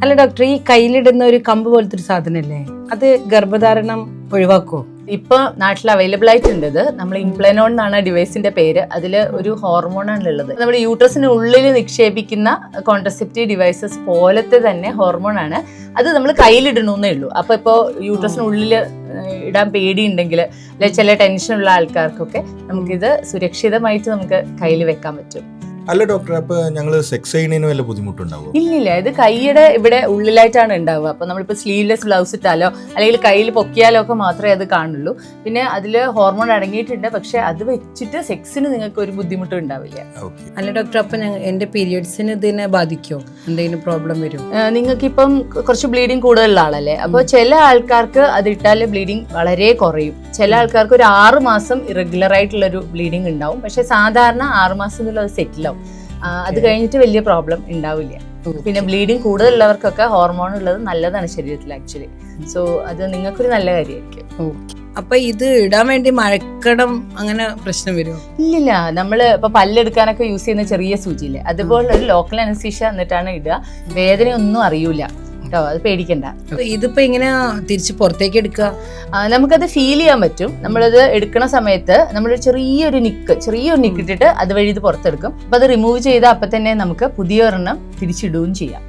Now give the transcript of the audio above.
അല്ല ഡോക്ടർ, ഈ കയ്യിലിടുന്ന ഒരു കമ്പ് പോലത്തെ ഒരു സാധനല്ലേ, അത് ഗർഭധാരണം ഒഴിവാക്കുമോ? ഇപ്പൊ നാട്ടിൽ അവൈലബിൾ ആയിട്ടുണ്ട്. ഇത് നമ്മൾ ഇംപ്ലനോൺ എന്നാണ് ഡിവൈസിന്റെ പേര്. അതിൽ ഒരു ഹോർമോണാണ് ഉള്ളത്. നമ്മുടെ യൂട്രസിന് ഉള്ളിൽ നിക്ഷേപിക്കുന്ന കോൺട്രസെപ്റ്റീവ് ഡിവൈസസ് പോലത്തെ തന്നെ ഹോർമോൺ ആണ്. അത് നമ്മൾ കയ്യിലിടണമെന്നേ ഉള്ളൂ. അപ്പൊ ഇപ്പോൾ യൂട്രസിന് ഉള്ളിൽ ഇടാൻ പേടിയുണ്ടെങ്കിൽ അല്ലെങ്കിൽ ചില ടെൻഷനുള്ള ആൾക്കാർക്കൊക്കെ നമുക്കിത് സുരക്ഷിതമായിട്ട് നമുക്ക് കയ്യിൽ വെക്കാൻ പറ്റും. അല്ല ഡോക്ടർ, അപ്പൊ ഞങ്ങള് സെക്സ് ചെയ്യുന്നതിന് വല്ല ബുദ്ധിമുട്ടുണ്ടാവും? ഇല്ലില്ല, ഇത് കൈയുടെ ഇവിടെ ഉള്ളിലായിട്ടാണ് ഉണ്ടാവുക. അപ്പൊ നമ്മളിപ്പോൾ സ്ലീവ്ലെസ് ബ്ലൗസ് ഇട്ടാലോ അല്ലെങ്കിൽ കയ്യിൽ പൊക്കിയാലോ ഒക്കെ മാത്രമേ അത് കാണുള്ളൂ. പിന്നെ അതിൽ ഹോർമോൺ അടങ്ങിയിട്ടുണ്ട്. പക്ഷെ അത് വെച്ചിട്ട് സെക്സിന് നിങ്ങൾക്ക് ഒരു ബുദ്ധിമുട്ടും ഉണ്ടാവില്ല. അല്ല ഡോക്ടർ, അപ്പൊ എന്റെ പീരിയഡ്സിന് ഇതിനെ ബാധിക്കോ? എന്തെങ്കിലും പ്രോബ്ലം വരും? നിങ്ങൾക്കിപ്പം കുറച്ച് ബ്ലീഡിങ് കൂടുതലുള്ള ആളല്ലേ, അപ്പോൾ ചില ആൾക്കാർക്ക് അത് ഇട്ടാൽ ബ്ലീഡിങ് വളരെ കുറയും. ചില ആൾക്കാർക്ക് ഒരു 6 മാസം ഇറഗുലർ ആയിട്ടുള്ളൊരു ബ്ലീഡിങ് ഉണ്ടാവും. പക്ഷെ സാധാരണ 6 മാസത്തിനുള്ളിൽ അത് സെറ്റിൽ ആവും. അത് കഴിഞ്ഞിട്ട് വലിയ പ്രോബ്ലം ഉണ്ടാവില്ല. പിന്നെ ബ്ലീഡിങ് കൂടുതലുള്ളവർക്കൊക്കെ ഹോർമോൺ ഉള്ളത് നല്ലതാണ് ശരീരത്തിൽ ആക്ച്വലി. സോ അത് നിങ്ങൾക്കൊരു നല്ല കാര്യമായിരിക്കും. അപ്പൊ ഇത് ഇടാൻ വേണ്ടി മഴക്കടം അങ്ങനെ പ്രശ്നം വരുമോ? ഇല്ലില്ല, നമ്മള് ഇപ്പൊ പല്ലെടുക്കാനൊക്കെ യൂസ് ചെയ്യുന്ന ചെറിയ സൂചിയില്ലേ, അതുപോലെ ഒരു ലോക്കൽ അനസ്തീഷ്യ എന്നിട്ടാണ് ഇടുക. വേദനയൊന്നും അറിയൂല കേട്ടോ, അത് പേടിക്കണ്ട. ഇതിപ്പോ ഇങ്ങനെ തിരിച്ച് പുറത്തേക്ക് എടുക്കുക? നമുക്കത് ഫീൽ ചെയ്യാൻ പറ്റും. നമ്മളത് എടുക്കുന്ന സമയത്ത് നമ്മൾ ചെറിയൊരു നിക്ക് ഇട്ടിട്ട് അതുവഴി ഇത് പുറത്തെടുക്കും. അപ്പൊ അത് റിമൂവ് ചെയ്താൽ അപ്പൊ തന്നെ നമുക്ക് പുതിയ ഒരെണ്ണം തിരിച്ചിടുകയും ചെയ്യാം.